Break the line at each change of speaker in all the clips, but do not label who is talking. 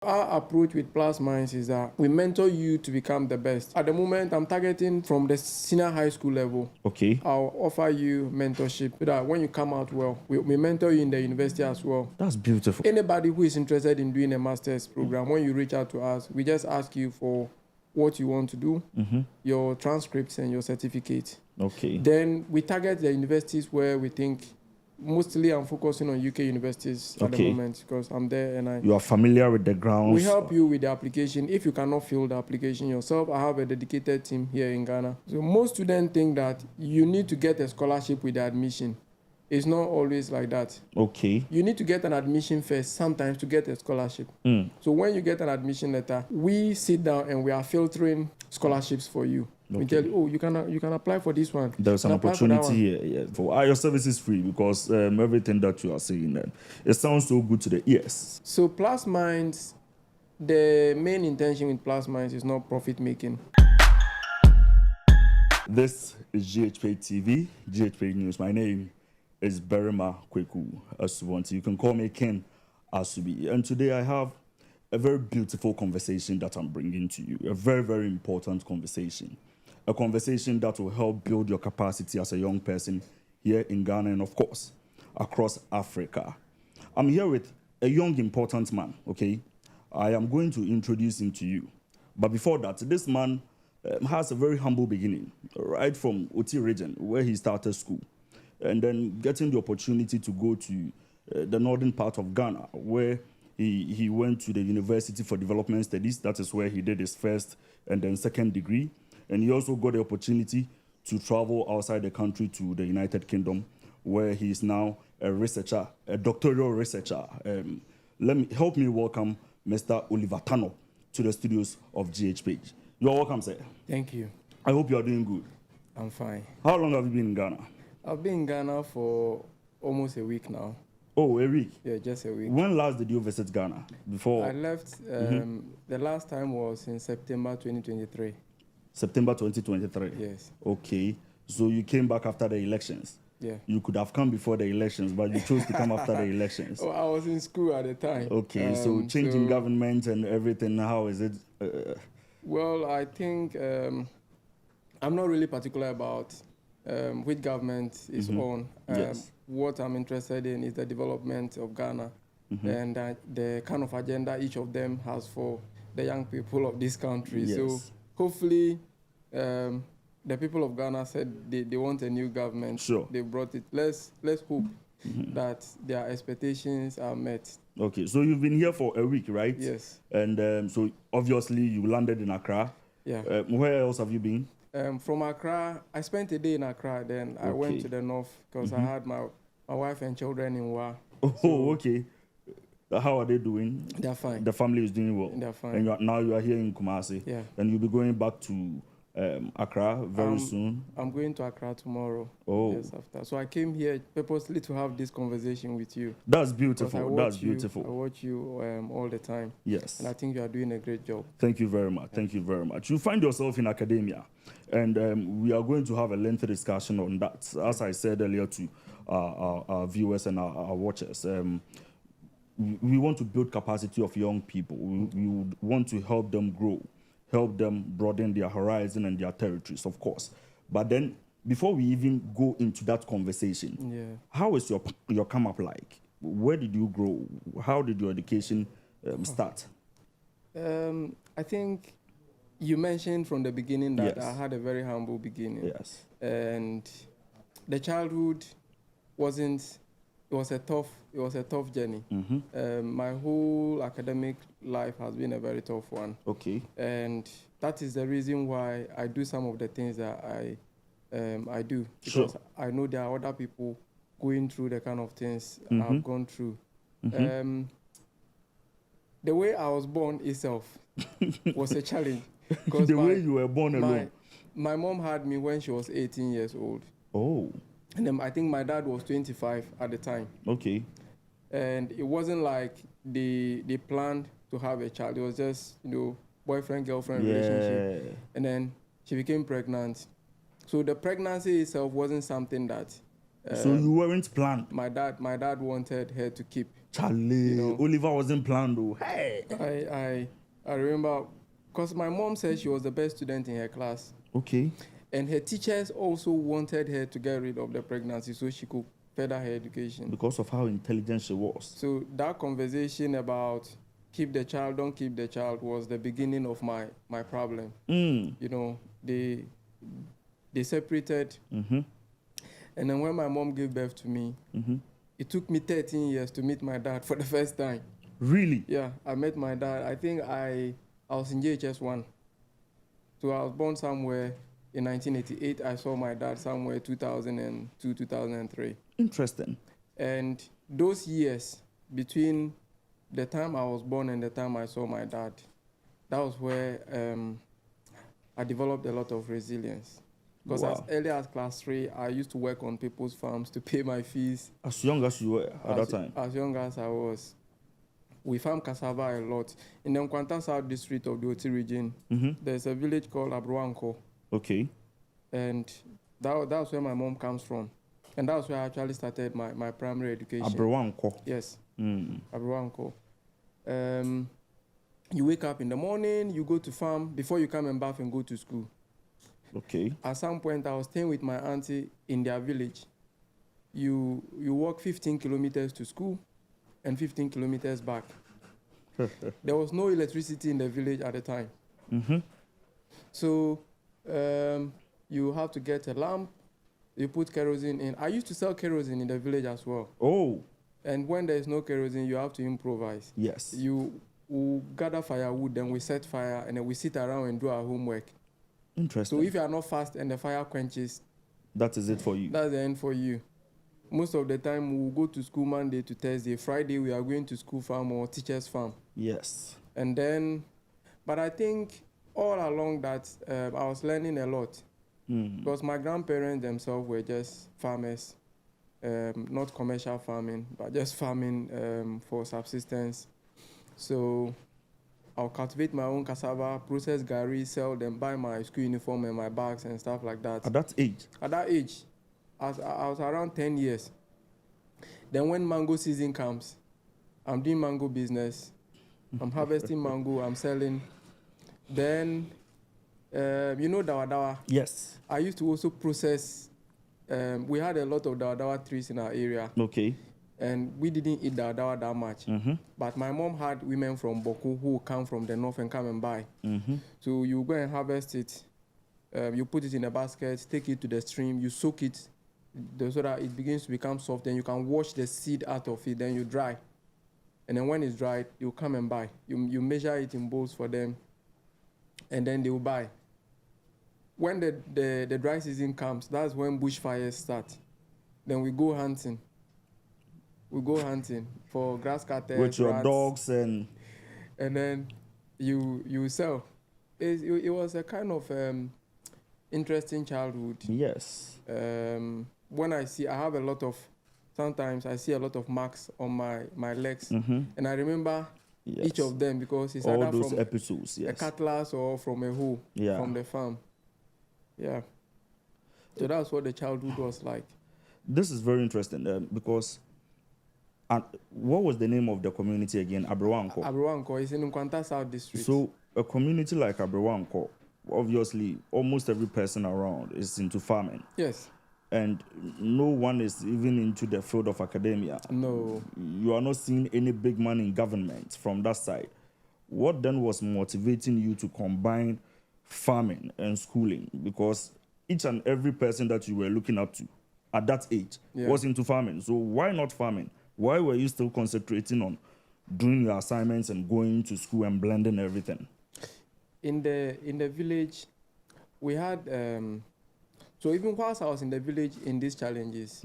Our approach with Plus Minds is that we mentor you to become the best. At the moment, I'm targeting from the senior high school level.
Okay.
I'll offer you mentorship so that when you come out well, we mentor you in the university as well.
That's beautiful.
Anybody who is interested in doing a master's program, when you reach out to us, we just ask you for what you want to do, your transcripts and your certificate.
Okay.
Then we target the universities where we think, mostly I'm focusing on UK universities at the moment because I'm there and
you are familiar with the grounds.
We help you with the application. If you cannot fill the application yourself, I have a dedicated team here in Ghana. So most students think that you need to get a scholarship with the admission. It's not always like that.
Okay.
You need to get an admission first, sometimes to get a scholarship. So when you get an admission letter, we sit down and we are filtering scholarships for you. We tell you, oh, you can apply for this one.
There's an opportunity here. Yeah. For your service is free because everything that you are saying, it sounds so good to the ears.
So Plus Minds, the main intention with Plus Minds is not profit making.
This is GhPage TV, GhPage News. My name is Berima Kweku Asuwanti. You can call me Ken Asubi. And today I have a very beautiful conversation that I'm bringing to you. A very, very important conversation. A conversation that will help build your capacity as a young person here in Ghana and, of course, across Africa. I'm here with a young, important man, okay? I am going to introduce him to you. But before that, this man has a very humble beginning, right from Oti region, where he started school, and then getting the opportunity to go to the northern part of Ghana, where he went to the University for Development Studies. That is where he did his first and then second degree. And he also got the opportunity to travel outside the country to the United Kingdom, where he is now a researcher, a doctoral researcher. Help me welcome Mr. Oliver Tano to the studios of GhPage. You are welcome, sir.
Thank you.
I hope you are doing good.
I'm fine.
How long have you been in Ghana?
I've been in Ghana for almost a week now.
Oh, a week?
Yeah, just a week.
When last did you visit Ghana? Before
I left, the last time was in September 2023.
September 2023?
Yes.
Okay. So you came back after the elections?
Yeah.
You could have come before the elections, but you chose to come after the elections.
Oh, I was in school at the time.
Okay, so changing government and everything, how is it?
Well, I think I'm not really particular about which government is on.
Yes.
What I'm interested in is the development of Ghana and the kind of agenda each of them has for the young people of this country.
Yes.
So hopefully the people of Ghana said they want a new government.
Sure.
They brought it. Let's hope that their expectations are met.
Okay, so you've been here for a week, right?
Yes.
And so obviously you landed in Accra.
Yeah.
Where else have you been?
From Accra, I spent a day in Accra. Then I went to the north because I had my wife and children in Wa.
Oh, okay. How are they doing?
They're fine.
The family is doing well.
They're fine.
And now you are here in Kumasi.
Yeah.
And you'll be going back to Accra very soon.
I'm going to Accra tomorrow.
Oh.
Yes, after. So I came here purposely to have this conversation with you.
That's beautiful. That's
I
beautiful.
watch you all the time.
Yes.
And I think you are doing a great job.
Thank you very much. Thank you very much. You find yourself in academia, and we are going to have a lengthy discussion on that. As I said earlier to our viewers and our watchers, we want to build capacity of young people. We want to help them grow, help them broaden their horizon and their territories, of course. But then, before we even go into that conversation, how is your come up like? Where did you grow? How did your education start?
I think you mentioned from the beginning that
Yes.
I had a very humble beginning.
Yes.
And the childhood wasn't. It was a tough journey. My whole academic life has been a very tough one.
Okay.
And that is the reason why I do some of the things that I do.
Sure.
Because I know there are other people going through the kind of things I've gone through. The way I was born itself was a challenge.
The way you were born alone.
My mom had me when she was 18 years old.
Oh.
And then I think my dad was 25 at the time.
Okay.
And it wasn't like they planned to have a child. It was just, boyfriend-girlfriend relationship. And then she became pregnant. So the pregnancy itself wasn't something that...
so you weren't planned?
My dad wanted her to keep.
Charlie, Oliver wasn't planned though. Hey.
I remember, because my mom said she was the best student in her class.
Okay.
And her teachers also wanted her to get rid of the pregnancy so she could further her education.
Because of how intelligent she was.
So that conversation about keep the child, don't keep the child was the beginning of my problem. They separated.
Mm-hmm.
And then when my mom gave birth to me, it took me 13 years to meet my dad for the first time.
Really?
Yeah, I met my dad. I think I was in JHS 1. So I was born somewhere in 1988. I saw my dad somewhere 2002, 2003.
Interesting.
And those years between the time I was born and the time I saw my dad, that was where I developed a lot of resilience. Because as early as class 3, I used to work on people's farms to pay my fees.
As young as you were at that time?
As young as I was. We farm cassava a lot. In the Nkwanta South district of the Oti region, there's a village called Abroanko.
Okay.
And that's where my mom comes from. And that's where I actually started my primary education.
Abroanko?
Yes. Abroanko. You wake up in the morning, you go to farm before you come and bath and go to school.
Okay.
At some point, I was staying with my auntie in their village. You walk 15 kilometers to school and 15 kilometers back. There was no electricity in the village at the time. So you have to get a lamp, you put kerosene in. I used to sell kerosene in the village as well.
Oh.
And when there is no kerosene, you have to improvise.
Yes.
You will gather firewood, then we set fire, and then we sit around and do our homework.
Interesting.
So if you are not fast and the fire quenches,
that is it for you.
That's the end for you. Most of the time, we'll go to school Monday to Thursday. Friday, we are going to school farm or teacher's farm.
Yes.
And then, but I think all along that, I was learning a lot. Because my grandparents themselves were just farmers, not commercial farming, but just farming for subsistence. So I'll cultivate my own cassava, process gari, sell them, buy my school uniform and my bags and stuff like that.
At that age?
At that age, I was around 10 years. Then when mango season comes, I'm doing mango business. I'm harvesting mango, I'm selling. Then, dawa dawa?
Yes.
I used to also process. We had a lot of dawa dawa trees in our area.
Okay.
And we didn't eat dawa dawa that much. But my mom had women from Boku who come from the north and come and buy. So you go and harvest it. You put it in a basket, take it to the stream, you soak it so that it begins to become soft. Then you can wash the seed out of it, then you dry. And then when it's dried, you come and buy. You measure it in bowls for them, and then they will buy. When the dry season comes, that's when bushfires start. Then we go hunting. We go hunting for grass cutters.
With your
rats,
dogs and
then you sell. It was a kind of interesting childhood.
Yes.
When I have a lot of, sometimes I see a lot of marks on my legs, and I remember each of them because it's
all
either
those
from
episodes, yes,
a cutlass or from a hoe from the farm. Yeah. So that's what the childhood was like.
This is very interesting because. And what was the name of the community again? Abroanko.
Abroanko is in Nkwanta South district.
So a community like Abroanko, obviously almost every person around is into farming.
Yes.
And no one is even into the field of academia.
No.
You are not seeing any big man in government from that side. What then was motivating you to combine farming and schooling? Because each and every person that you were looking up to at that age was into farming. So why not farming? Why were you still concentrating on doing your assignments and going to school and blending everything?
In the village, we had so even whilst I was in the village in these challenges,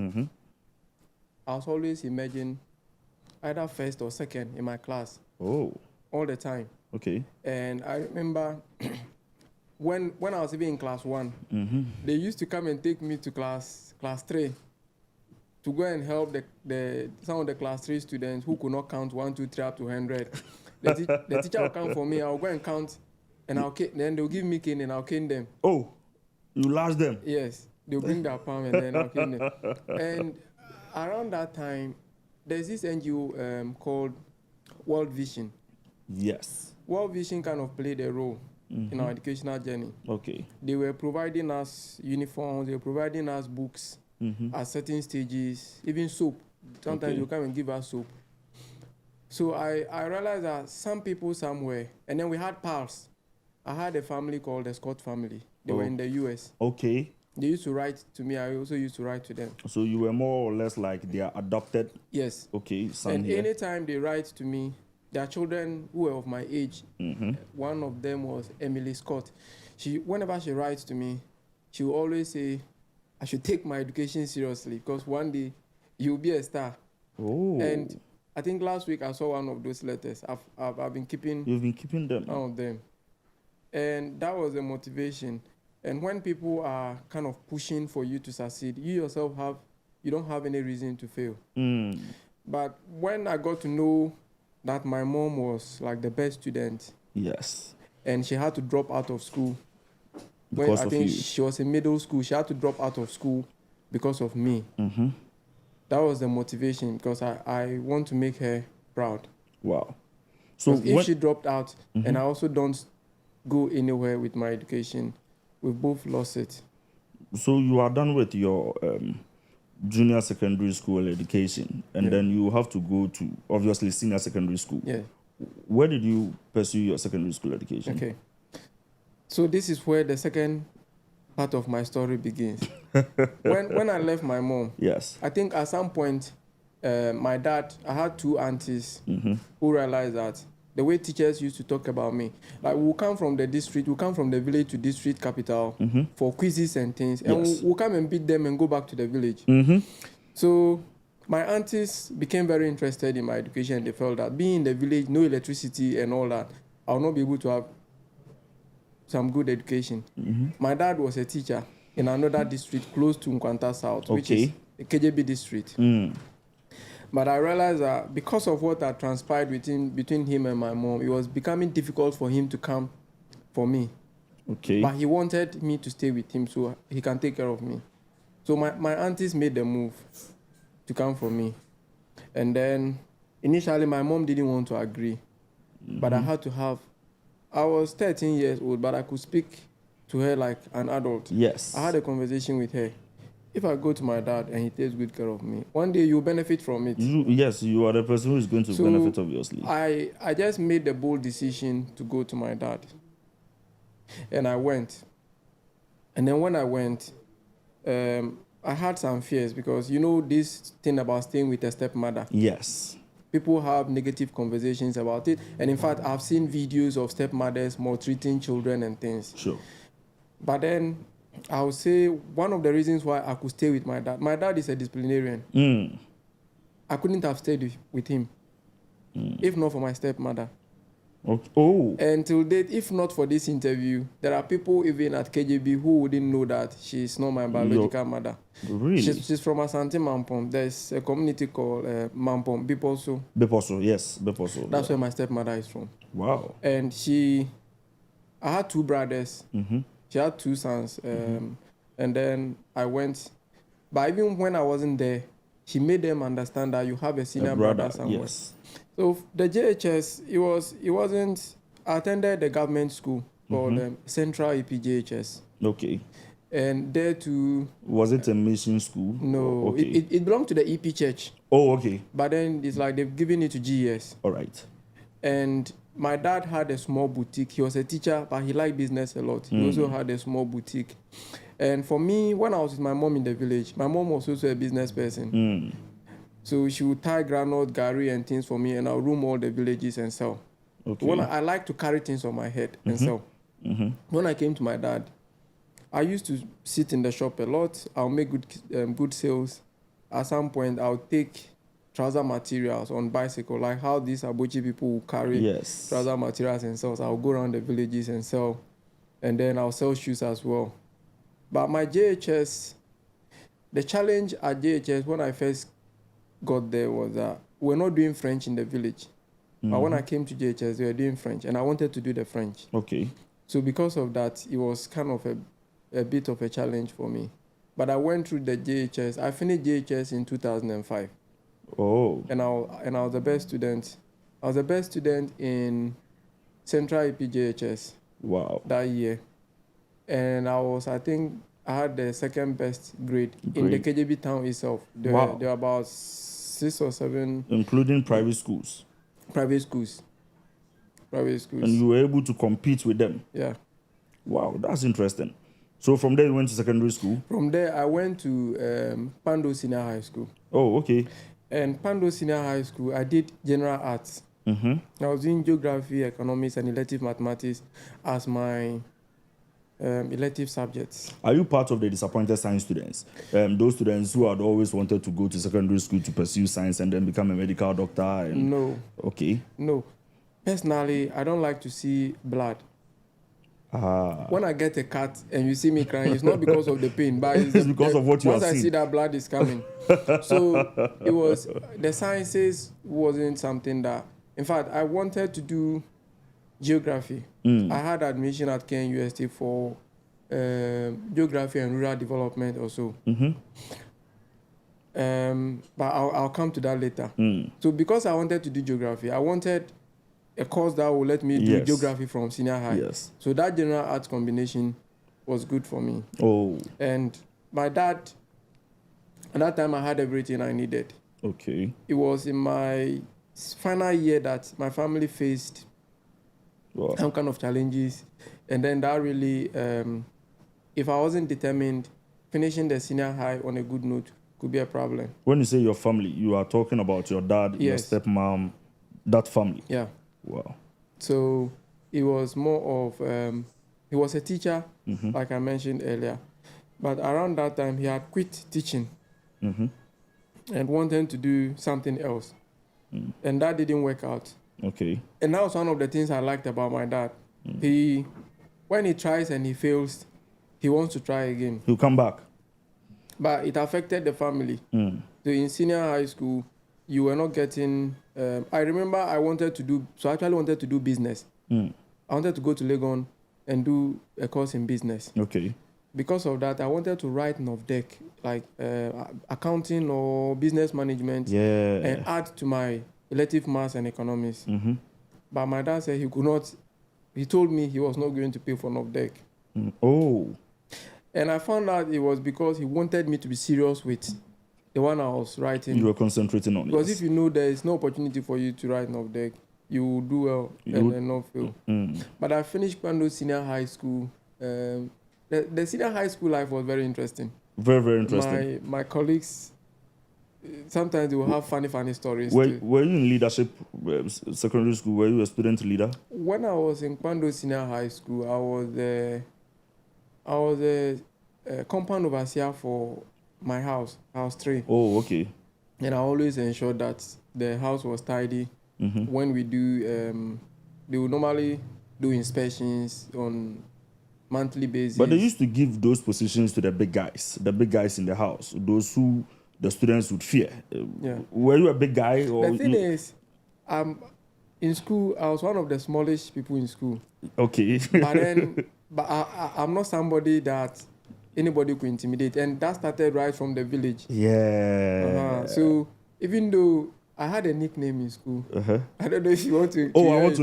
I was always emerging either first or second in my class.
Oh.
All the time.
Okay.
And I remember when I was even in class 1, they used to come and take me to class 3. To go and help some of the class 3 students who could not count 1, 2, 3 up to 100. The teacher will count for me. I'll go and count, and then they'll give me cane and I'll cane them.
Oh, you lashed them?
Yes, they'll bring their palm and then I'll cane them. And around that time, there's this NGO called World Vision.
Yes.
World Vision kind of played a role in our educational journey.
Okay.
They were providing us uniforms, they were providing us books at certain stages, even soap. Sometimes you come and give us soap. So I realized that some people somewhere, and then we had pals. I had a family called the Scott family. They were in the US.
Okay.
They used to write to me. I also used to write to them.
So you were more or less like their adopted.
Yes.
Okay. Son
And
here.
anytime they write to me, their children who were of my age, one of them was Emily Scott. Whenever she writes to me, she will always say, I should take my education seriously because one day you'll be a star.
Oh.
And I think last week I saw one of those letters. I've been keeping.
You've been keeping them.
One of them. And that was the motivation. And when people are kind of pushing for you to succeed, you yourself you don't have any reason to fail. But when I got to know that my mom was like the best student.
Yes.
And she had to drop out of school.
Because
I think she was in middle school. She had to drop out of school because of me. That was the motivation because I want to make her proud.
Wow. So
if she dropped out and I also don't go anywhere with my education, we both lost it.
So you are done with your junior secondary school education, and then you have to go to, obviously, senior secondary school.
Yeah.
Where did you pursue your secondary school education?
Okay. So this is where the second part of my story begins. when I left my mom,
yes,
I think at some point, my dad, I had two aunties who realized that the way teachers used to talk about me, like we'll come from the district, we'll come from the village to district capital for quizzes and things, and we'll come and beat them and go back to the village. So my aunties became very interested in my education. They felt that being in the village, no electricity and all that, I'll not be able to have some good education. My dad was a teacher in another district close to Nkwanta South, which is the KJB district. But I realized that because of what had transpired between him and my mom, it was becoming difficult for him to come for me.
Okay.
But he wanted me to stay with him so he can take care of me. So my aunties made the move to come for me. And then initially my mom didn't want to agree. But I had to I was 13 years old, but I could speak to her like an adult.
Yes.
I had a conversation with her. If I go to my dad and he takes good care of me, one day you'll benefit from it.
Yes, you are the person who is going to benefit, obviously.
I just made the bold decision to go to my dad. And I went. And then when I went, I had some fears because you know this thing about staying with a stepmother.
Yes.
People have negative conversations about it. And in fact, I've seen videos of stepmothers maltreating children and things.
Sure.
But then I would say one of the reasons why I could stay with my dad is a disciplinarian. I couldn't have stayed with him if not for my stepmother.
Okay. Oh.
And till date, if not for this interview, there are people even at KJB who wouldn't know that she's not my biological mother.
Really?
She's from Asante Mampom. There's a community called Mampom, Biposo.
Biposo, yes, Biposo.
That's where my stepmother is from.
Wow.
And I had two brothers. She had two sons. And then I went. But even when I wasn't there, she made them understand that you have a senior brother somewhere.
Yes.
So the JHS, it wasn't. I attended the government school called Central EPJHS.
Okay.
And there too.
Was it a mission school?
No,
okay.
It belonged to the EP Church.
Oh, okay.
But then it's like they've given it to GES.
All right.
And my dad had a small boutique. He was a teacher, but he liked business a lot. He also had a small boutique. And for me, when I was with my mom in the village, my mom was also a business person. So she would tie granite, gari, and things for me, and I'll roam all the villages and sell.
Okay.
When I like to carry things on my head and sell. When I came to my dad, I used to sit in the shop a lot. I'll make good sales. At some point, I'll take trouser materials on bicycle, like how these Abochi people will carry trouser materials and sell. So I'll go around the villages and sell. And then I'll sell shoes as well. But my JHS, the challenge at JHS when I first got there was that we're not doing French in the village. But when I came to JHS, we were doing French, and I wanted to do the French.
Okay.
So because of that, it was kind of a bit of a challenge for me. But I went through the JHS. I finished JHS in 2005.
Oh,
and I was the best student. I was the best student in Central EPJHS
wow.
that year, and I think I had the second best grade in the
Great.
KJB town itself.
Wow.
There were about 6 or 7
Including private schools.
private schools. Private schools.
And you were able to compete with them.
Yeah.
Wow, that's interesting. So from there you went to secondary school?
From there, I went to Pando Senior High School.
Oh, okay.
And Pando Senior High School, I did general arts. I was doing geography, economics, and elective mathematics as my elective subjects.
Are you part of the disappointed science students? Those students who had always wanted to go to secondary school to pursue science and then become a medical doctor? And...
No.
Okay.
No. Personally, I don't like to see blood. When I get a cut and you see me crying, it's not because of the pain, but
it's because of what you are seeing.
Once I see that blood is coming. So it was, the sciences wasn't something that, in fact, I wanted to do geography. I had admission at KNUST for geography and rural development also. But I'll come to that later. So because I wanted to do geography, I wanted a course that would let me do geography from senior high.
Yes.
So that general arts combination was good for me.
Oh.
And my dad, at that time I had everything I needed.
Okay.
It was in my final year that my family faced some kind of challenges. And then that really, if I wasn't determined, finishing the senior high on a good note could be a problem.
When you say your family, you are talking about your dad, your stepmom, that family?
Yeah.
Wow.
So it was more of, he was a teacher, like I mentioned earlier. But around that time, he had quit teaching and wanted to do something else. And that didn't work out.
Okay.
And that was one of the things I liked about my dad. When he tries and he fails, he wants to try again.
He'll come back.
But it affected the family. So in senior high school, you were not getting... I remember I actually wanted to do business. I wanted to go to Legon and do a course in business.
Okay.
Because of that, I wanted to write NOVDEC, like accounting or business management, and add to my elective maths and economics. But my dad said he could not. He told me he was not going to pay for NOVDEC.
Oh.
And I found out it was because he wanted me to be serious with the one I was writing.
You were concentrating on it.
Because if you know there is no opportunity for you to write NOVDEC, you will do well and not fail. But I finished Pando Senior High School. The senior high school life was very interesting.
Very, very interesting.
My colleagues, sometimes they will have funny stories.
Were you in leadership, secondary school? Were you a student leader?
When I was in Pando Senior High School, I was a compound overseer for my house 3.
Oh, okay.
And I always ensured that the house was tidy. When we do, they would normally do inspections on monthly basis.
But they used to give those positions to the big guys in the house, those who the students would fear. Were you a big guy? Or
the thing is, in school, I was one of the smallest people in school.
Okay.
But I'm not somebody that anybody could intimidate. And that started right from the village.
Yeah.
So even though I had a nickname in school, I don't know if you want to...
I want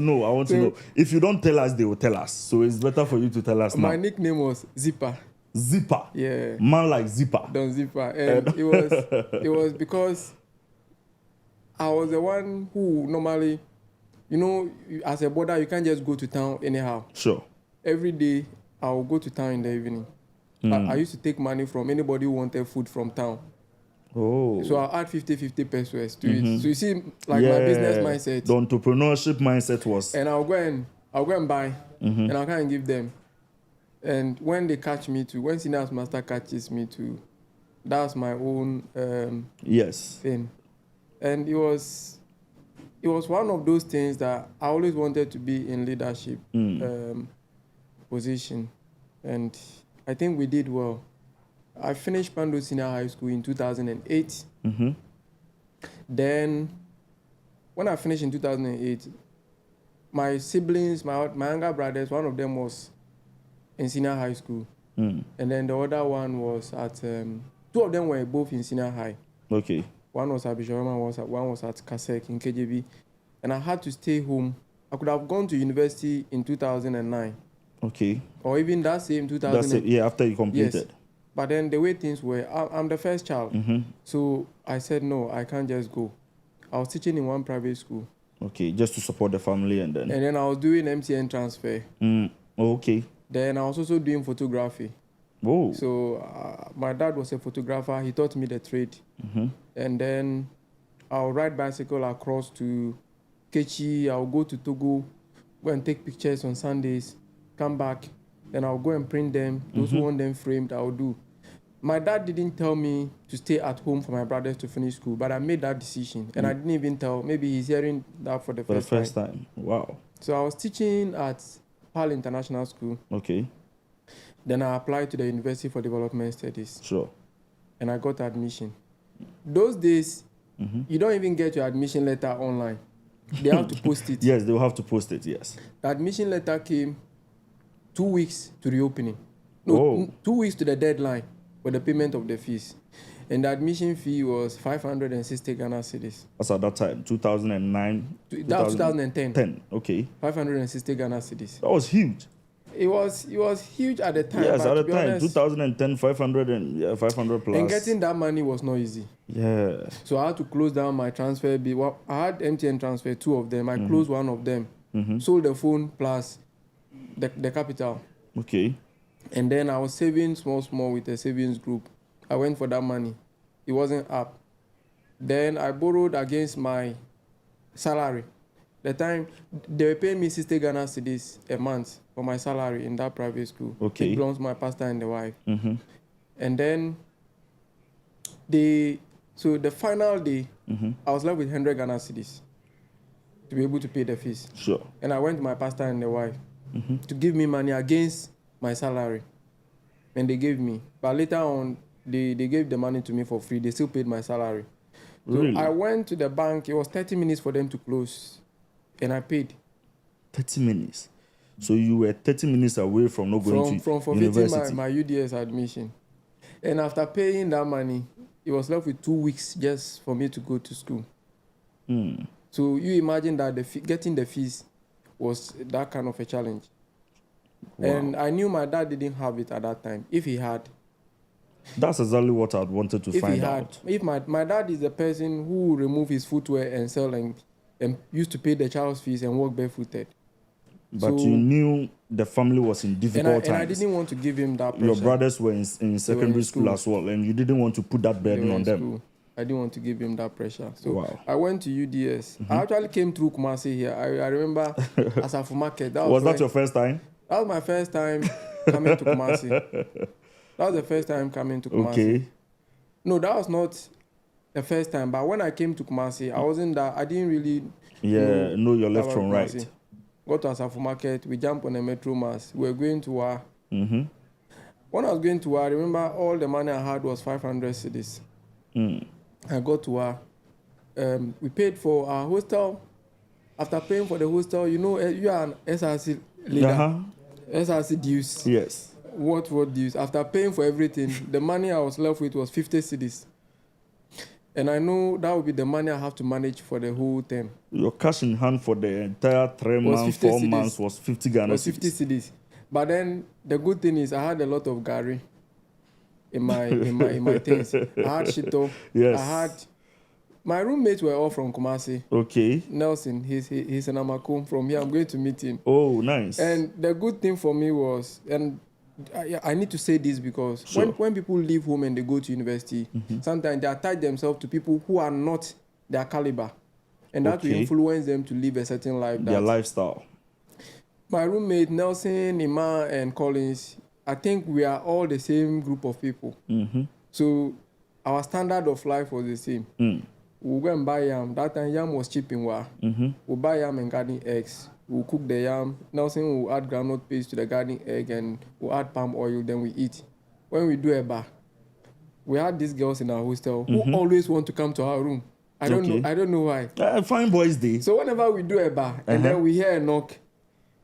to know. If you don't tell us, they will tell us. So it's better for you to tell us now.
My nickname was Zipper.
Zipper?
Yeah.
Man like Zipper.
Don Zipper. And it was because I was the one who normally, as a border, you can't just go to town anyhow.
Sure.
Every day, I will go to town in the evening. I used to take money from anybody who wanted food from town.
Oh.
So I'll add 50 pesos to it. So you see, like my business mindset.
The entrepreneurship mindset was...
And I'll go and buy, and I'll come and give them. And when they catch me too, when senior master catches me too, that's my own thing. And it was one of those things that I always wanted to be in leadership position. And I think we did well. I finished Pando Senior High School in 2008. Then, when I finished in 2008, my siblings, my younger brothers, one of them was in senior high school. And then the other one was at... 2 of them were both in senior high.
Okay.
One was at Bishorama, one was at Kasek in KJB. And I had to stay home. I could have gone to university in 2009.
Okay.
Or even that same 2000.
That's it. Yeah, after you completed.
Yes. But then the way things were, I'm the first child. So I said, no, I can't just go. I was teaching in one private school.
Okay, just to support the family and then.
And then I was doing MTN transfer.
Okay.
Then I was also doing photography.
Whoa.
So my dad was a photographer. He taught me the trade. And then I'll ride bicycle across to Kechi. I'll go to Togo, go and take pictures on Sundays, come back. Then I'll go and print them. Those who want them framed, I'll do. My dad didn't tell me to stay at home for my brothers to finish school, but I made that decision. And I didn't even tell. Maybe he's hearing that for the first time.
Wow.
So I was teaching at PAL International School.
Okay.
Then I applied to the University for Development Studies.
Sure.
And I got admission. Those days, you don't even get your admission letter online. They have to post it.
Yes, they will have to post it, yes.
The admission letter came 2 weeks to reopening. No, 2 weeks to the deadline for the payment of the fees. And the admission fee was 560 Ghana cedis.
That's at that time, 2009?
That was 2010.
Okay.
560 Ghana cedis.
That was huge.
It was huge at the time.
Yes,
but
at the time,
honest,
2010, 500 plus.
And getting that money was not easy.
Yeah.
So I had to close down my transfer bill. Well, I had MTN transfer, 2 of them. I closed one of them. Sold the phone plus the capital.
Okay.
And then I was saving small with a savings group. I went for that money. It wasn't up. Then I borrowed against my salary. The time they were paying me 60 Ghana cedis a month for my salary in that private school.
Okay.
It belongs to my pastor and the wife. And then so the final day, I was left with 100 Ghana cedis to be able to pay the fees.
Sure.
And I went to my pastor and the wife to give me money against my salary. And they gave me. But later on, they gave the money to me for free. They still paid my salary.
Really?
So I went to the bank. It was 30 minutes for them to close. And I paid.
30 minutes. So you were 30 minutes away from not going to
forfeiting
university.
my UDS admission. And after paying that money, it was left with 2 weeks just for me to go to school. So you imagine that getting the fees was that kind of a challenge. Wow. And I knew my dad didn't have it at that time. If he had.
That's exactly what I'd wanted to find out.
If my dad is the person who will remove his footwear and sell and used to pay the child's fees and walk barefooted.
But you knew the family was in difficult times.
And I didn't want to give him that pressure.
Your brothers were in secondary school as well, and you didn't want to put that burden on them.
School. I didn't want to give him that pressure. So I went to UDS. I actually came through Kumasi here. I remember Asafo Market.
Was that your first time?
That was my first time coming to Kumasi. That was the first time coming to Kumasi.
Okay.
No, that was not the first time. But when I came to Kumasi, I wasn't that. I didn't really
know your left from right.
Kumasi. Got to Asafo Market. We jumped on a metro mass. We were going to Wa. When I was going to Wa, I remember all the money I had was 500 cedis. I got to Wa. We paid for our hostel. After paying for the hostel, you are an SRC leader. SRC dues.
Yes.
What dues? After paying for everything, the money I was left with was 50 cedis. And I know that would be the money I have to manage for the whole term.
Your cash in hand for the entire 3 months, 4 months was 50 Ghana cedis.
50 cedis. But then the good thing is I had a lot of gari in my things. I had shito.
Yes.
My roommates were all from Kumasi.
Okay.
Nelson, he's an Amakum from here. I'm going to meet him.
Oh, nice.
And the good thing for me was, and I need to say this because when people leave home and they go to university, sometimes they attach themselves to people who are not their caliber. And that will influence them to live a certain life.
Their lifestyle.
My roommate, Nelson, Ima, and Collins, I think we are all the same group of people. So our standard of life was the same. We'll go and buy yam. That time yam was cheap in Wa. We'll buy yam and garden eggs. We'll cook the yam. Nelson will add groundnut paste to the garden egg and we'll add palm oil, then we eat. When we do a bar, we had these girls in our hostel who always want to come to our room. I don't know why.
Fine boys day.
So whenever we do a bar and then we hear a knock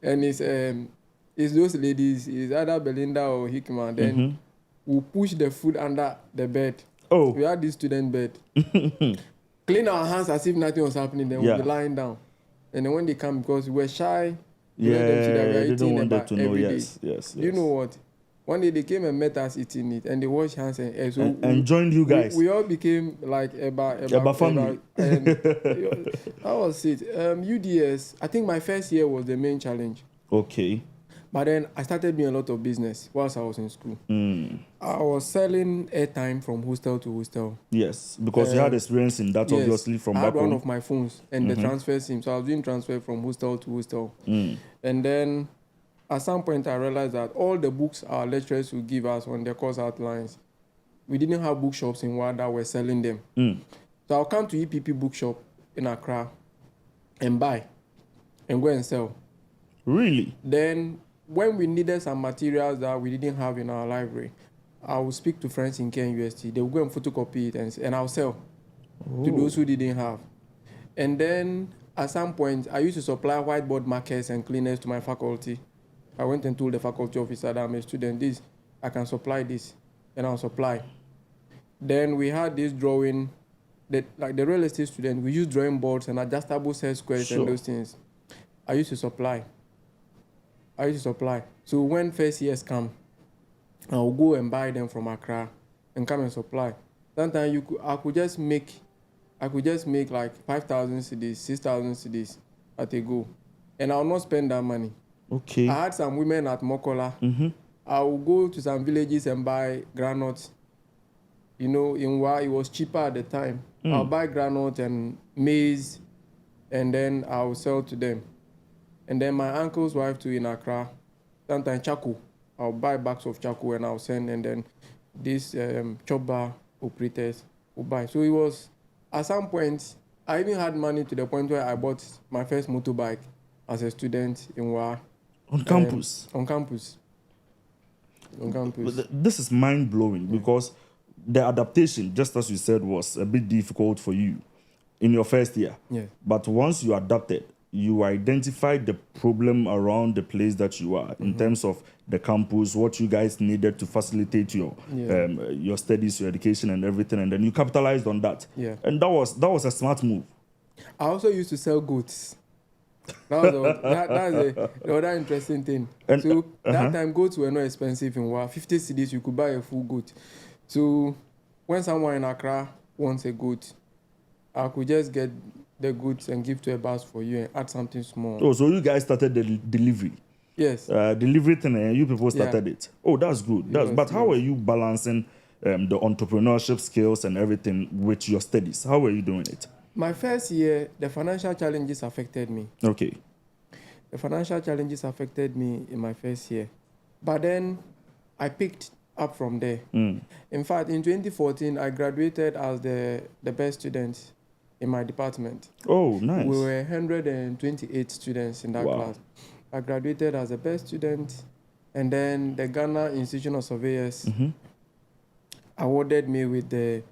and it's those ladies, it's either Belinda or Hickman, then we'll push the food under the bed.
Oh.
We had this student bed. Clean our hands as if nothing was happening. Then we'll be lying down. And then when they come, because we were shy, we let them see that we are eating about every day.
Yes.
Do you know what? One day they came and met us eating it, and they washed hands
and joined you guys.
We all became like Eba
family.
And that was it. UDS, I think my first year was the main challenge.
Okay.
But then I started doing a lot of business whilst I was in school. I was selling airtime from hostel to hostel.
Yes, because you had experience in that, obviously, from back home.
I had one of my phones and the transfer SIM. So I was doing transfer from hostel to hostel. And then at some point, I realized that all the books our lecturers would give us on their course outlines, we didn't have bookshops in Wada that were selling them. So I'll come to EPP bookshop in Accra and buy and go and sell.
Really?
Then when we needed some materials that we didn't have in our library, I would speak to friends in KNUST. They would go and photocopy it and I'll sell to those who didn't have. And then at some point, I used to supply whiteboard markers and cleaners to my faculty. I went and told the faculty officer that I'm a student, I can supply this, and I'll supply. Then we had this drawing, like the real estate student, we use drawing boards and adjustable set squares and those things. I used to supply. So when first years come, I'll go and buy them from Accra and come and supply. Sometimes I could just make like 5,000 cedis, 6,000 cedis at a go, and I'll not spend that money.
Okay.
I had some women at Mokola. I will go to some villages and buy granules. You know, in Wa, it was cheaper at the time. I'll buy granules and maize, and then I'll sell to them. And then my uncle's wife too in Accra, sometimes charcoal. I'll buy bags of charcoal and I'll send, and then these chop bar operators will buy. So it was, at some point, I even had money to the point where I bought my first motorbike as a student in Wa.
On campus?
On campus.
This is mind-blowing because the adaptation, just as you said, was a bit difficult for you in your first year.
Yeah.
But once you adapted, you identified the problem around the place that you are in terms of the campus, what you guys needed to facilitate your studies, your education, and everything, and then you capitalized on that.
Yeah.
And that was a smart move.
I also used to sell goats. That's the other interesting thing. And, so that time goats were not expensive in Wa. 50 cedis, you could buy a full goat. So when someone in Accra wants a goat, I could just get the goods and give to a bus for you and add something small.
Oh, so you guys started the delivery?
Yes.
Delivery thing, and you people started it. Oh, that's good. But how are you balancing the entrepreneurship skills and everything with your studies? How are you doing it?
My first year, the financial challenges affected me.
Okay.
The financial challenges affected me in my first year. But then I picked up from there. In fact, in 2014, I graduated as the best student in my department.
Oh, nice.
We were 128 students in that class. I graduated as the best student, and then the Ghana Institution of Surveyors awarded me with the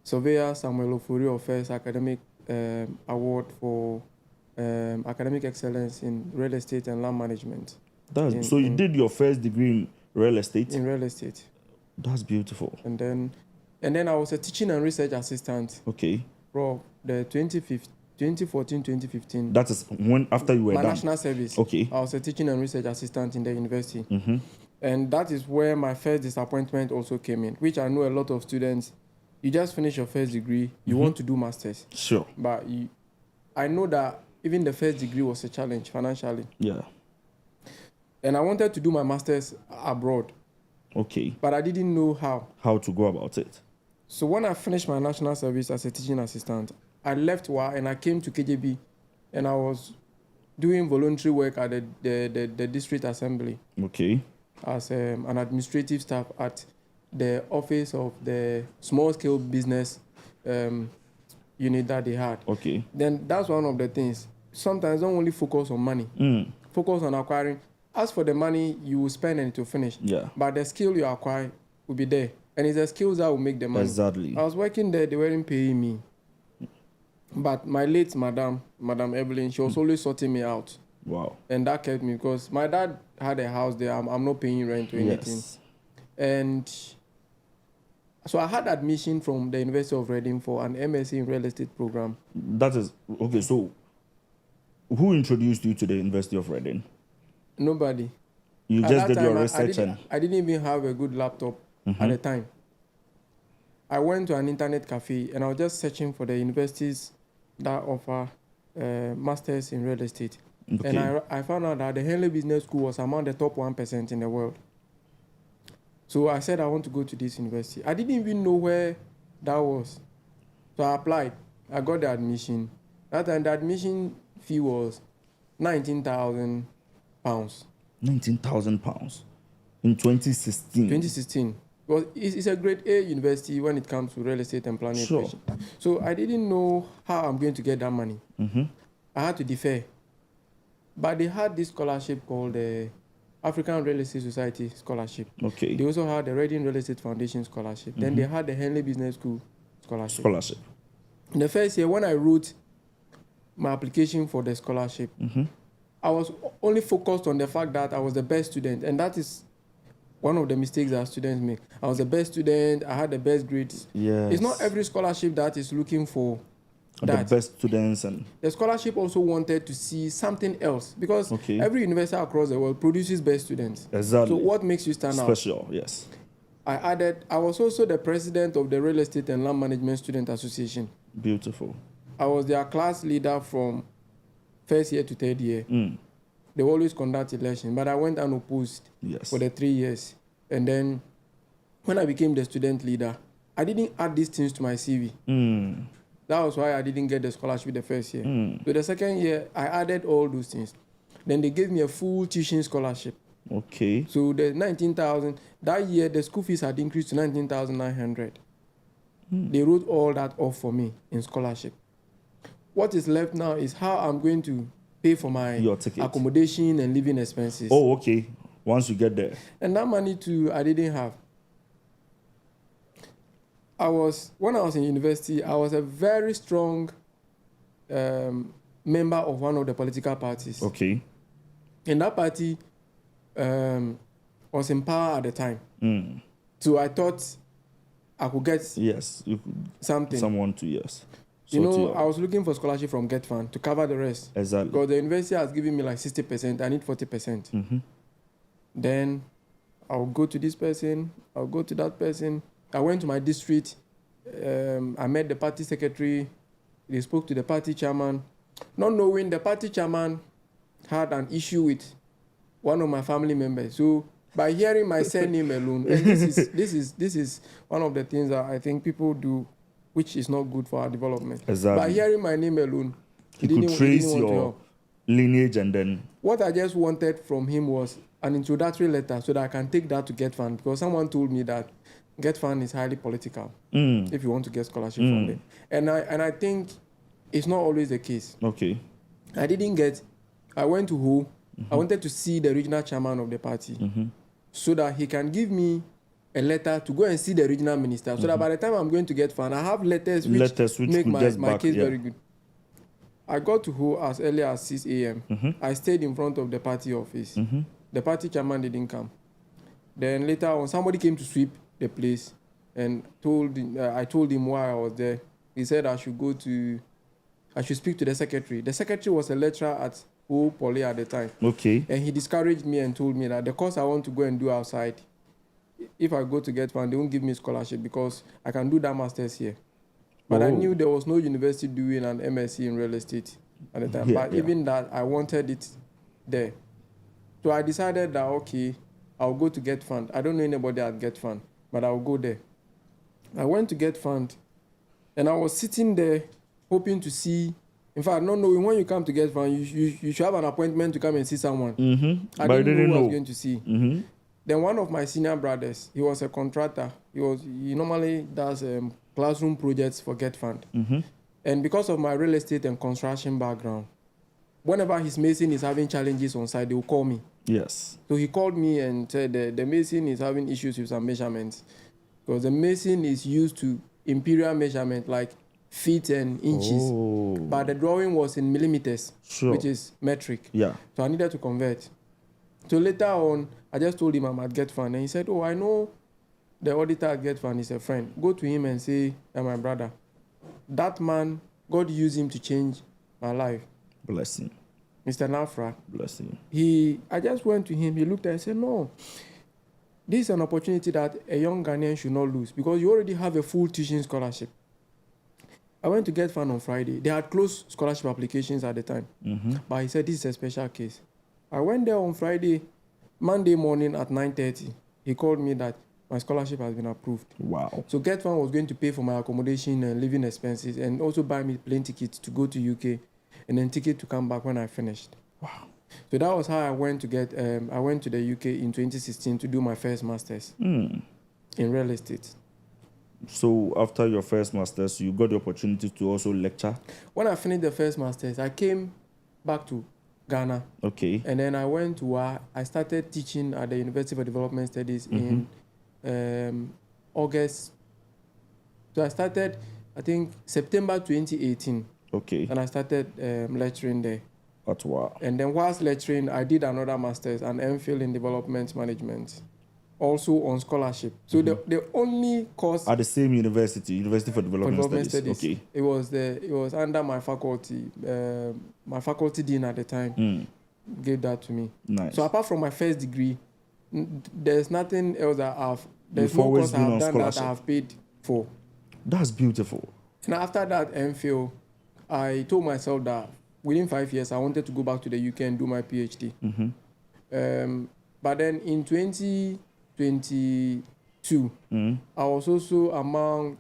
Surveyor Samuel Ofori First Academic Award for academic excellence in real estate and land management.
So you did your first degree in real estate? In
real estate.
That's beautiful.
And then I was a teaching and research assistant.
Okay.
For the 2014-2015.
That is when after you were
my
done?
National service.
Okay.
I was a teaching and research assistant in the university. And that is where my first disappointment also came in, which I know a lot of students, you just finish your first degree, you want to do masters.
Sure.
But I know that even the first degree was a challenge financially.
Yeah.
And I wanted to do my masters abroad.
Okay.
But I didn't know how.
How to go about it.
So when I finished my national service as a teaching assistant, I left WA and I came to KJB, and I was doing voluntary work at the district assembly.
Okay.
As an administrative staff at the office of the small scale business unit that they had.
Okay.
Then that's one of the things. Sometimes don't only focus on money. Focus on acquiring. As for the money, you will spend and it will finish.
Yeah.
But the skill you acquire will be there. And it's the skills that will make the money.
Exactly.
I was working there, they weren't paying me. But my late Madam Evelyn, she was always sorting me out.
Wow.
And that kept me, because my dad had a house there. I'm not paying rent or anything.
Yes.
And So I had admission from the University of Reading for an MSc in real estate program.
That is okay. So, who introduced you to the University of Reading?
Nobody.
You
At
just
that
did your
time,
research
I didn't even have a good laptop at the time. I went to an internet cafe and I was just searching for the universities that offer masters in real estate.
Okay.
And I found out that the Henley Business School was among the top 1% in the world. So I said I want to go to this university. I didn't even know where that was. So I applied. I got the admission. That time the admission fee was £19,000.
£19,000 in 2016.
2016. Well, it's a grade A university when it comes to real estate and planning.
Sure.
Education. So I didn't know how I'm going to get that money. I had to defer. But they had this scholarship called the African Real Estate Society Scholarship.
Okay.
They also had the Reading Real Estate Foundation Scholarship. Then they had the Henley Business School Scholarship. In the first year, when I wrote my application for the scholarship, I was only focused on the fact that I was the best student. And that is one of the mistakes that students make. I was the best student. I had the best grades.
Yes.
It's not every scholarship that is looking for
the best students. And
the scholarship also wanted to see something else because every university across the world produces best students.
Exactly.
So what makes you stand out?
Special, yes.
I was also the president of the Real Estate and Land Management Student Association.
Beautiful.
I was their class leader from first year to third year. They always conduct elections, but I went unopposed for the 3 years. And then when I became the student leader, I didn't add these things to my CV. That was why I didn't get the scholarship the first year. So the second year, I added all those things. Then they gave me a full teaching scholarship.
Okay.
So the 19,000, that year the school fees had increased to 19,900. They wrote all that off for me in scholarship. What is left now is how I'm going to pay for my accommodation and living expenses.
Oh, okay. Once you get there.
And that money too, I didn't have. When I was in university, I was a very strong member of one of the political parties.
Okay.
And that party was in power at the time. So I thought I could get something.
Someone to,
I was looking for scholarship from GhPage to cover the rest.
Exactly.
Because the university has given me like 60%. I need 40%. Then I'll go to this person. I'll go to that person. I went to my district. I met the party secretary. They spoke to the party chairman. Not knowing the party chairman had an issue with one of my family members. So by hearing my surname alone, and this is one of the things that I think people do, which is not good for our development.
Exactly.
By hearing my name alone,
he could trace your lineage, and then
what I just wanted from him was an introductory letter so that I can take that to GhPage, because someone told me that GhPage is highly political if you want to get scholarship from there. And I think it's not always the case.
Okay.
I went to Ho. I wanted to see the regional chairman of the party so that he can give me a letter to go and see the regional minister so that by the time I'm going to GhPage, I have letters which make my case very good. I got to Ho as early as 6 a.m. I stayed in front of the party office. The party chairman didn't come. Then later on, somebody came to sweep the place and I told him why I was there. He said I should speak to the secretary. The secretary was a lecturer at Ho Poly at the time.
Okay.
And he discouraged me and told me that the course I want to go and do outside, if I go to GhPage, they won't give me scholarship because I can do that master's here. But I knew there was no university doing an MSc in real estate at the time. Even that, I wanted it there. So I decided that, okay, I'll go to GhPage. I don't know anybody at GhPage, but I'll go there. I went to GhPage, and I was sitting there hoping to see. In fact, not knowing when you come to GhPage, you should have an appointment to come and see someone. I didn't know who I was going to see. Then one of my senior brothers, he was a contractor. He normally does classroom projects for GhPage. And because of my real estate and construction background, whenever his mason is having challenges on site, they will call me.
Yes.
So he called me and said the mason is having issues with some measurements because the mason is used to imperial measurement like feet and inches, but the drawing was in millimeters, which is metric.
Yeah.
So I needed to convert. So later on, I just told him I'm at GhPage, and he said, "Oh, I know the auditor at GhPage is a friend. Go to him and say, my brother, that man, God used him to change my life.
Bless him.
Mr. Nafra.
Bless him.
I just went to him, he looked at it and said, no, this is an opportunity that a young Ghanaian should not lose because you already have a full teaching scholarship. I went to GhPage on Friday. They had closed scholarship applications at the time. But he said, this is a special case. I went there on Friday, Monday morning at 9:30. He called me that my scholarship has been approved.
Wow. So
GhPage was going to pay for my accommodation and living expenses and also buy me plane tickets to go to UK and then ticket to come back when I finished.
Wow.
So that was how I went to I went to the UK in 2016 to do my first master's in real estate.
So after your first master's, you got the opportunity to also lecture?
When I finished the first master's, I came back to Ghana.
Okay.
And then I went to I started teaching at the University for Development Studies in August. So I started, I think, September 2018.
Okay.
And I started lecturing there.
That's wow.
And then whilst lecturing, I did another master's, an MPhil in development management, also on scholarship. So the only course
at the same university, University for Development Studies. Okay.
It was under my faculty. My faculty dean at the time gave that to me.
Nice.
So apart from my first degree, there's nothing else that there's
You've
no
always
course I have
been on
done that I
scholarship.
have paid for.
That's beautiful.
And after that MPhil, I told myself that within 5 years I wanted to go back to the UK and do my PhD. But then in 2022, I was also among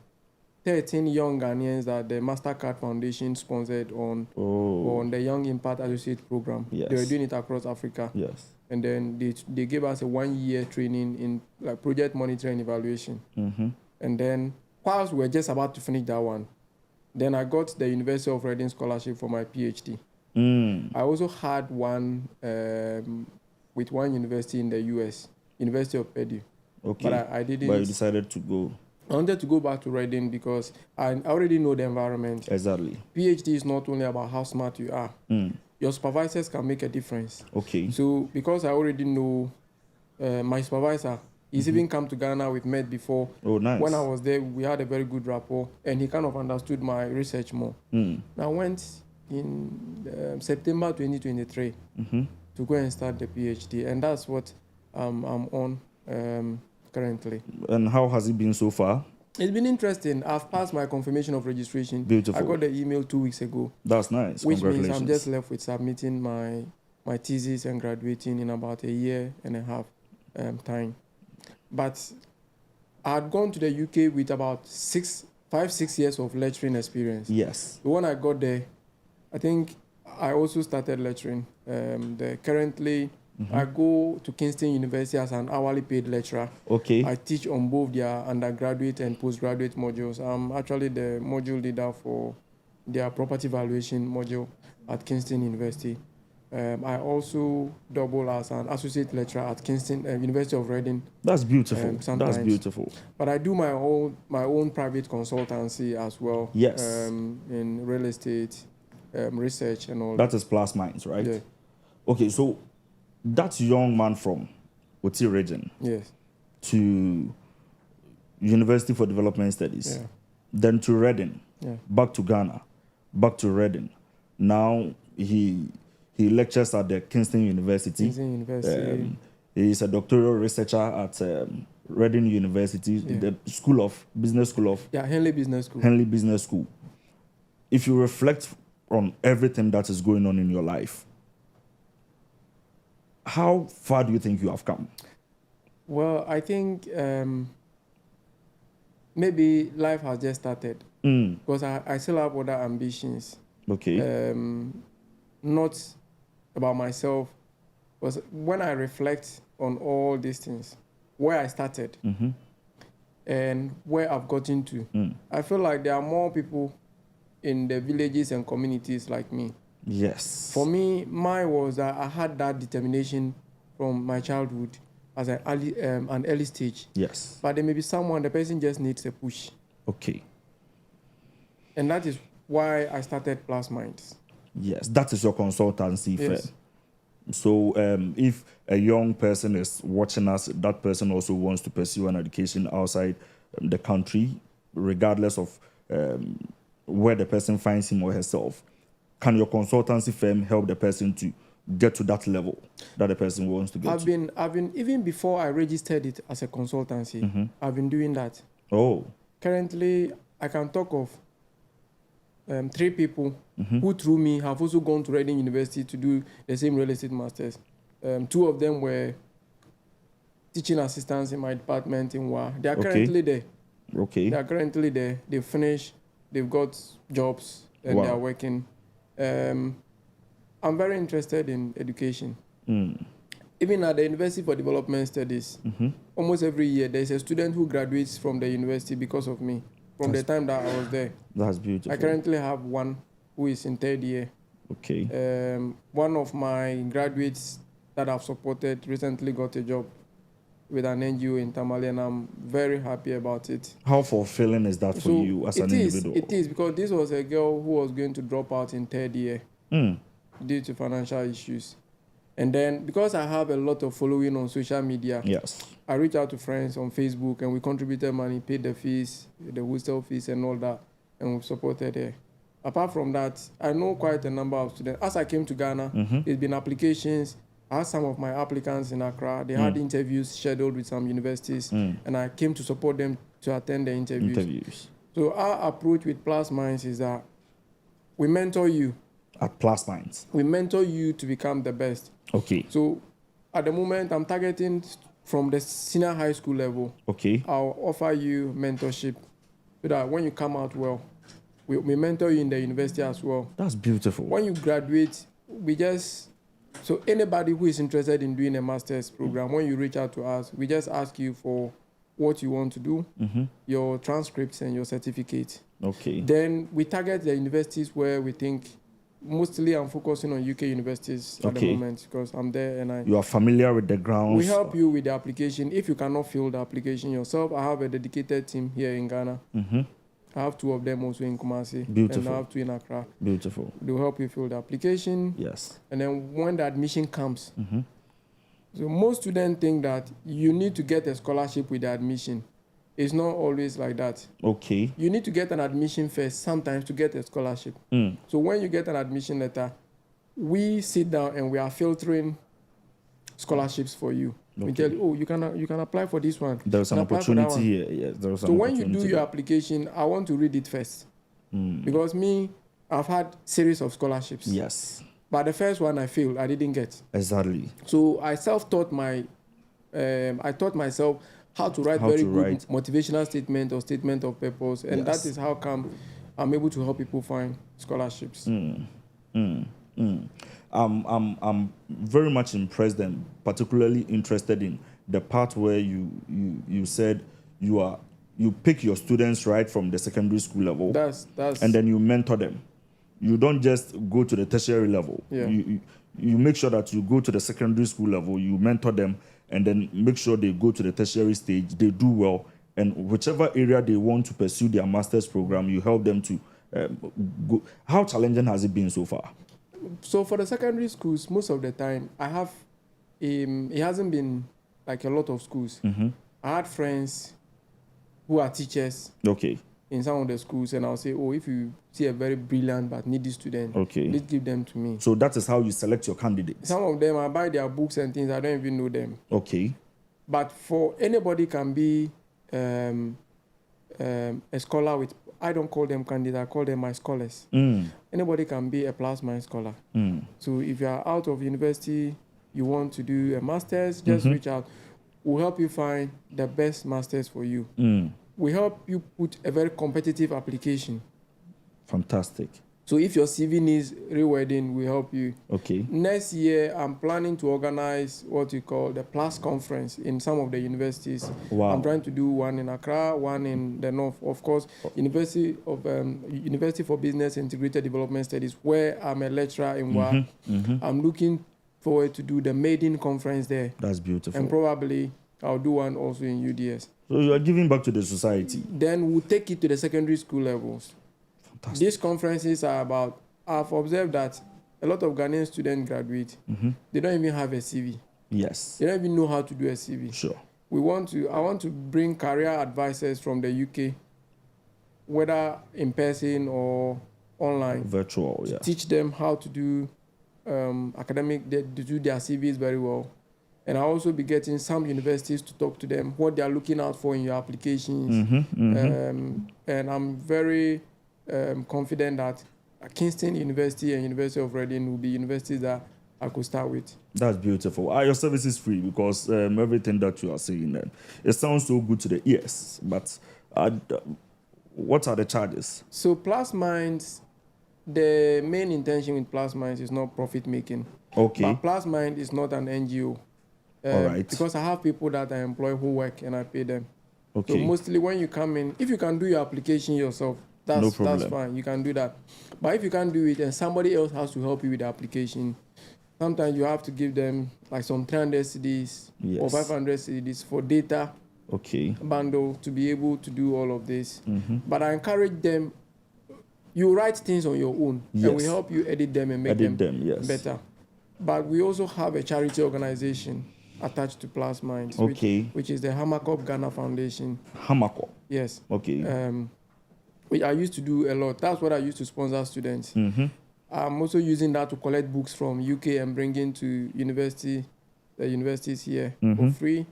13 young Ghanaians that the MasterCard Foundation sponsored on the Young Impact Associate Program.
Yes.
They were doing it across Africa.
Yes.
And then they gave us a 1-year training in project monitoring and evaluation. And then whilst we were just about to finish that one, then I got the University of Reading scholarship for my PhD. I also had one with one university in the US, University of Purdue.
Okay.
But I didn't.
But you decided to go.
I wanted to go back to Reading because I already know the environment.
Exactly.
PhD is not only about how smart you are. Your supervisors can make a difference.
Okay.
So because I already know my supervisor, he's even come to Ghana. We've met before.
Oh, nice.
When I was there, we had a very good rapport, and he kind of understood my research more. I went in September 2023 to go and start the PhD, and that's what I'm on currently.
And how has it been so far?
It's been interesting. I've passed my confirmation of registration.
Beautiful.
I got the email 2 weeks ago.
That's nice.
Which means
Congratulations.
I'm just left with submitting my thesis and graduating in about 1.5 years time. But I had gone to the UK with about 5-6 years of lecturing experience.
Yes.
When I got there, I think I also started lecturing. Currently, I go to Kingston University as an hourly paid lecturer.
Okay.
I teach on both their undergraduate and postgraduate modules. I'm actually the module leader for their property valuation module at Kingston University. I also double as an associate lecturer at Kingston University of Reading.
That's beautiful.
Sometimes.
That's beautiful.
But I do my own private consultancy as well.
Yes.
In real estate, research and all.
That is plus minds, right?
Yeah.
Okay, so that young man from Oti region
Yes.
to University for Development Studies,
Yeah.
then to Reading,
Yeah.
back to Ghana, back to Reading. Now he lectures at the Kingston University.
Kingston University.
He is a doctoral researcher at Reading University, the Business School of
Henley Business School.
Henley Business School. If you reflect on everything that is going on in your life, how far do you think you have come?
Well, I think maybe life has just started because I still have other ambitions.
Okay.
Not about myself, because when I reflect on all these things, where I started and where I've gotten to, I feel like there are more people in the villages and communities like me.
Yes.
For me, mine was that I had that determination from my childhood as an early stage.
Yes.
But there may be someone, the person just needs a push.
Okay.
And that is why I started Plus Minds.
Yes, that is your consultancy firm.
Yes.
So if a young person is watching us, that person also wants to pursue an education outside the country, regardless of where the person finds him or herself, can your consultancy firm help the person to get to that level that the person wants to get to?
I've been even before I registered it as a consultancy. I've been doing that.
Oh,
Currently, I can talk of 3 people who through me have also gone to Reading University to do the same real estate masters. 2 of them were teaching assistants in my department in WA. They are currently there.
Okay.
They are currently there. They've finished. They've got jobs and
Wow.
they are working. I'm very interested in education. Even at the University for Development Studies, almost every year there's a student who graduates from the university because of me, from the time that I was there.
That's beautiful.
I currently have one who is in 3rd year.
Okay.
One of my graduates that I've supported recently got a job with an NGO in Tamale, and I'm very happy about it.
How fulfilling is that for you as an individual?
It is, because this was a girl who was going to drop out in 3rd year due to financial issues. And then, because I have a lot of following on social media,
Yes.
I reached out to friends on Facebook, and we contributed money, paid the fees, the hostel fees and all that, and we supported her. Apart from that, I know quite a number of students. As I came to Ghana, there's been applications. I had some of my applicants in Accra. They had interviews scheduled with some universities, and I came to support them to attend the interviews. So our approach with Plus Minds is that we mentor you.
At Plus Minds.
We mentor you to become the best.
Okay.
So at the moment, I'm targeting from the senior high school level.
Okay.
I'll offer you mentorship so that when you come out well, we mentor you in the university as well.
That's beautiful.
When you graduate, so anybody who is interested in doing a master's program, when you reach out to us, we just ask you for what you want to do, your transcripts and your certificate.
Okay.
Then we target the universities where we think, mostly I'm focusing on UK universities at the moment because I'm there and
you are familiar with the grounds.
We help you with the application. If you cannot fill the application yourself, I have a dedicated team here in Ghana. I have 2 of them also in Kumasi.
Beautiful.
And I have 2 in Accra.
Beautiful.
They'll help you fill the application.
Yes.
And then when the admission comes, so most students think that you need to get a scholarship with the admission. It's not always like that.
Okay.
You need to get an admission first sometimes to get a scholarship. So when you get an admission letter, we sit down and we are filtering scholarships for you. We tell you, you can apply for this one.
There's an opportunity here. Yes, there's an opportunity.
So when you do your application, I want to read it first. Because I've had series of scholarships.
Yes.
But the first one I failed, I didn't get.
Exactly.
So I self-taught I taught myself how to write good motivational statement or statement of purpose. And that is how come I'm able to help people find scholarships.
I'm very much impressed and particularly interested in the part where you said you pick your students right from the secondary school level. And then you mentor them. You don't just go to the tertiary level.
Yeah.
You make sure that you go to the secondary school level, you mentor them, and then make sure they go to the tertiary stage, they do well, and whichever area they want to pursue their master's program, you help them to go. How challenging has it been so far?
So for the secondary schools, most of the time, it hasn't been like a lot of schools. I had friends who are teachers in some of the schools, and I'll say, if you see a very brilliant but needy student, please give them to me.
So that is how you select your candidates?
Some of them, I buy their books and things, I don't even know them.
Okay.
But for anybody can be a scholar with, I don't call them candidates, I call them my scholars. Anybody can be a Plus Mind scholar. So if you are out of university, you want to do a master's, just reach out. We'll help you find the best masters for you. We help you put a very competitive application.
Fantastic.
So if your CV needs rewording, we help you.
Okay.
Next year, I'm planning to organize what we call the Plus Conference in some of the universities.
Wow.
I'm trying to do one in Accra, one in the north. Of course, University for Business Integrated Development Studies, where I'm a lecturer in WA. I'm looking forward to do the Maiden Conference there.
That's beautiful.
And probably I'll do one also in UDS.
So you are giving back to the society.
Then we'll take it to the secondary school levels.
Fantastic.
These conferences are about, I've observed that a lot of Ghanaian students graduate. They don't even have a CV.
Yes.
They don't even know how to do a CV.
Sure.
I want to bring career advisors from the UK, whether in person or online,
Virtual, yeah.
teach them how to do to do their CVs very well. And I also be getting some universities to talk to them what they are looking out for in your applications. And I'm very confident that Kingston University and University of Reading will be universities that I could start with.
That's beautiful. Are your services free? Because everything that you are saying, it sounds so good to the ears. But what are the charges?
So Plus Minds, the main intention with Plus Minds is not profit making.
Okay.
But Plus Mind is not an NGO.
All right.
Because I have people that I employ who work and I pay them.
Okay.
So mostly when you come in, if you can do your application yourself, that's fine. You can do that. But if you can't do it and somebody else has to help you with the application, sometimes you have to give them like some 300 CDs or 500 CDs for data bundle to be able to do all of this. But I encourage them, you write things on your own and we help you edit them and make them better. But we also have a charity organization attached to Plus Minds, which is the Hamakop Ghana Foundation.
Hamakop?
Yes.
Okay.
Which I used to do a lot. That's what I used to sponsor students. I'm also using that to collect books from UK and bring into the universities here for free.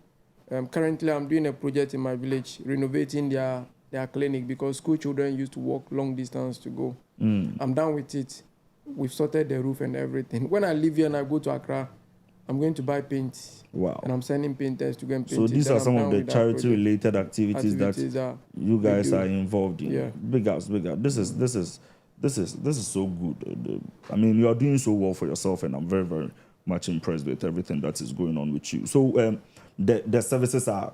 Currently, I'm doing a project in my village, renovating their clinic because school children used to walk long distance to go. I'm done with it. We've sorted the roof and everything. When I leave here and I go to Accra, I'm going to buy paint.
Wow.
And I'm sending painters to go and paint
so
it.
these are some of the charity-related activities that you guys are involved in.
Yeah.
Big ups. This is so good. I mean, you are doing so well for yourself, and I'm very, very much impressed with everything that is going on with you. So the services are,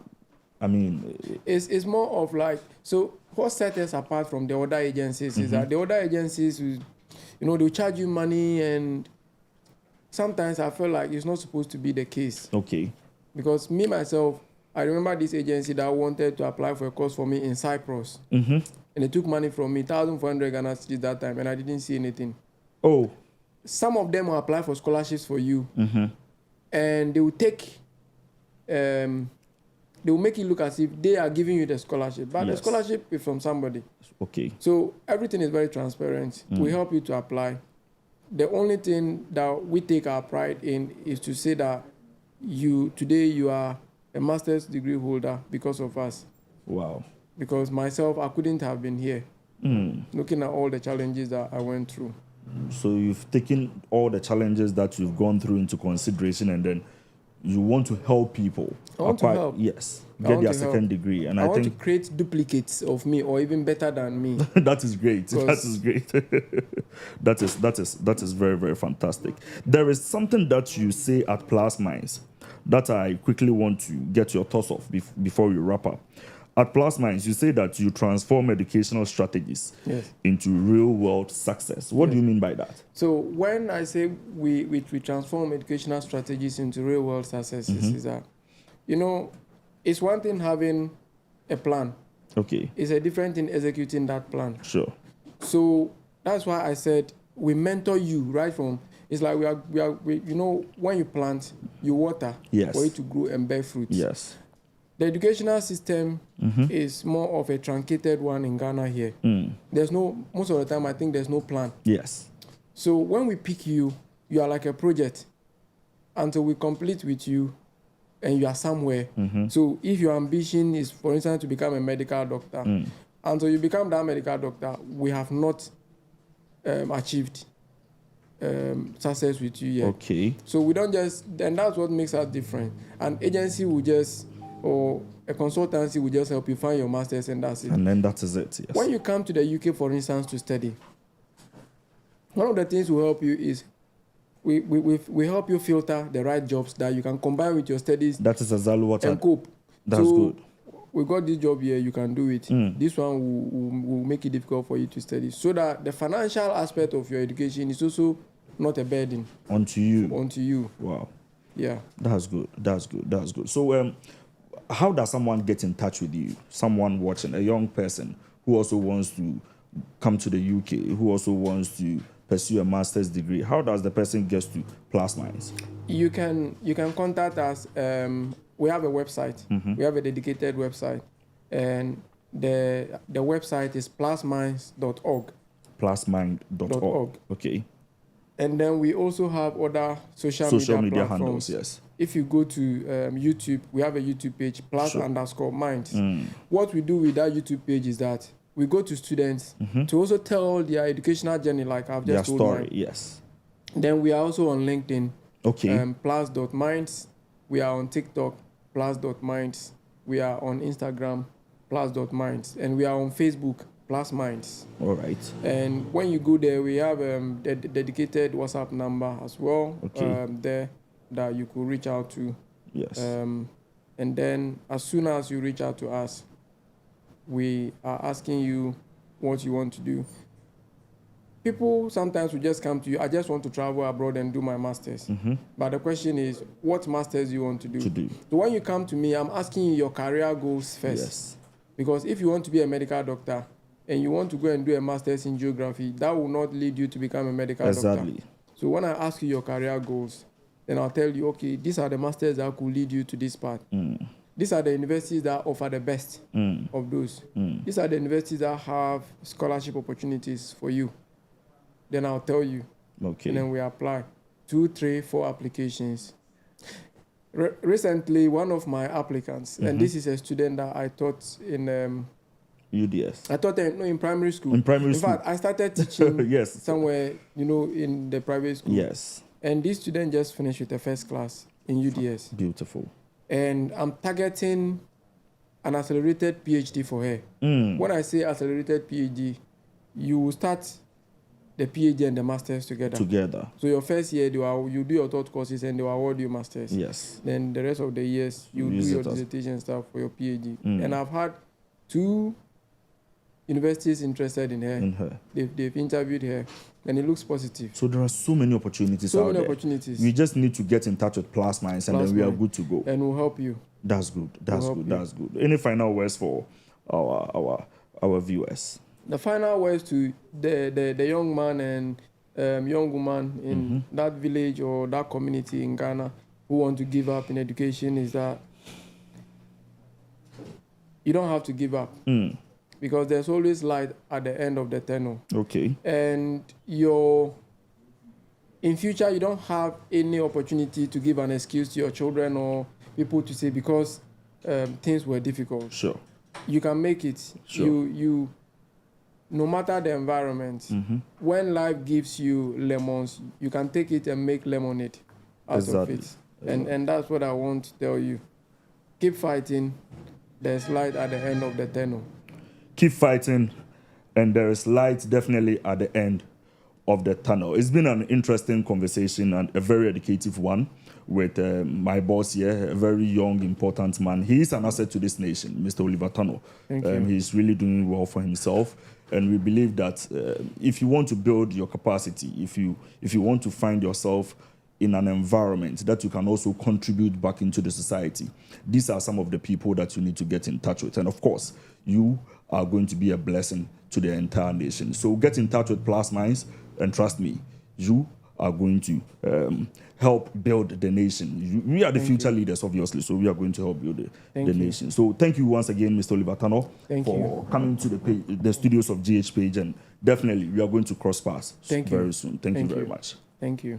I mean,
it's more of like, so what sets us apart from the other agencies is that the other agencies, they'll charge you money, and sometimes I feel like it's not supposed to be the case.
Okay.
Because me, myself, I remember this agency that wanted to apply for a course for me in Cyprus. And they took money from me, 1,400 Ghana cedis that time, and I didn't see anything.
Oh.
Some of them will apply for scholarships for you. And they will take, they will make it look as if they are giving you the scholarship. But the scholarship is from somebody. Okay. So everything is very transparent. We help you to apply. The only thing that we take our pride in is to say that today you are a master's degree holder because of us. Wow. Because myself, I couldn't have been here looking at all the challenges that I went through.
So you've taken all the challenges that you've gone through into consideration, and then you want to help people.
I want to help.
Yes. Get their second degree. And I
want
think
to create duplicates of me, or even better than me.
That is great. That is great. that is very, very fantastic. There is something that you say at Plus Minds that I quickly want to get your thoughts of before we wrap up. At Plus Minds, you say that you transform educational strategies into real-world success. What do you mean by that?
So when I say we transform educational strategies into real-world success, is that, it's one thing having a plan. Okay. It's a different thing executing that plan. Sure. So that's why I said we mentor you right from. It's like we when you plant, you water for it to grow and bear fruit. Yes. The educational system is more of a truncated one in Ghana here. There's most of the time I think there's no plan. Yes. So when we pick you, you are like a project until we complete with you and you are somewhere. So if your ambition is, for instance, to become a medical doctor, until you become that medical doctor, we have not achieved success with you yet. Okay. So we don't and that's what makes us different. An agency will or a consultancy will just help you find your master's and that's it. And then that is it, yes. When you come to the UK, for instance, to study, one of the things we help you is we help you filter the right jobs that you can combine with your studies. That is exactly what and cope. That's good. We got this job here, you can do it. This one will make it difficult for you to study. So that the financial aspect of your education is also not a burden. Onto you. Wow. Yeah. That's good. So how does someone get in touch with you? Someone watching, a young person who also wants to come to the UK, who also wants to
pursue a master's degree, how does the person get to Plus Minds?
You can contact us. We have a website. We have a dedicated website, and the website is plusminds.org.
Plusmind.org. Okay.
And then we also have other social media
handles. Yes.
If you go to YouTube, we have a YouTube page, plus_minds. What we do with that YouTube page is that we go to students to also tell their educational journey, like I've just told
story.
mine.
Yes.
Then we are also on LinkedIn.
Okay.
Plus.minds. We are on TikTok, plus.minds. We are on Instagram, plus.minds. And we are on Facebook, Plus Minds.
All right.
And when you go there, we have a dedicated WhatsApp number as well.
Okay.
There that you could reach out to.
Yes.
And then as soon as you reach out to us, we are asking you what you want to do. People sometimes will just come to you, I just want to travel abroad and do my master's. But the question is, what master's do you want to do? So when you come to me, I'm asking you your career goals first.
Yes.
Because if you want to be a medical doctor and you want to go and do a master's in geography, that will not lead you to become a medical doctor. So when I ask you your career goals, then I'll tell you, okay, these are the masters that could lead you to this path. These are the universities that offer the best of those. These are the universities that have scholarship opportunities for you. Then I'll tell you.
Okay.
And then we apply 2, 3, 4 applications. Recently, one of my applicants, and this is a student that I taught in
UDS.
I taught in primary school.
In primary school.
In fact, I started teaching
yes.
somewhere, in the private school.
Yes.
And this student just finished with the first class in UDS.
Beautiful.
And I'm targeting an accelerated PhD for her. When I say accelerated PhD, you will start the PhD and the masters together. So your first year, you do your third courses and they will award you masters.
Yes.
Then the rest of the years, you do your dissertation stuff for your PhD. And I've had 2 universities interested in her. They've interviewed her, and it looks positive.
So there are so many opportunities out there. We just need to get in touch with Plus Minds, and then we are good to go.
And we'll help you.
That's good. That's good. Any final words for our viewers? The
final words to the young man and young woman in that village or that community in Ghana who want to give up in education is that you don't have to give up. Because there's always light at the end of the tunnel. Okay. And in future, you don't have any opportunity to give an excuse to your children or people to say because things were difficult. Sure. You can make it. Sure. No matter the environment, when life gives you lemons, you can take it and make lemonade out of it. And that's what I want to tell you. Keep fighting. There's light at the end of the tunnel.
Keep fighting, and there is light definitely at the end of the tunnel. It's been an interesting conversation and a very educative one with my boss here, a very young, important man. He is an asset to this nation, Mr. Oliver Tano.
Thank you.
He's really doing well for himself, and we believe that if you want to build your capacity, if you want to find yourself in an environment that you can also contribute back into the society, these are some of the people that you need to get in touch with. And of course, you are going to be a blessing to the entire nation. So get in touch with Plus Minds, and trust me, you are going to help build the nation. We are the future leaders, obviously, so we are going to help build the nation. So thank you once again, Mr. Oliver Tano, for coming to the studios of GhPage, and definitely we are going to cross paths very soon. Thank you very much.
Thank you.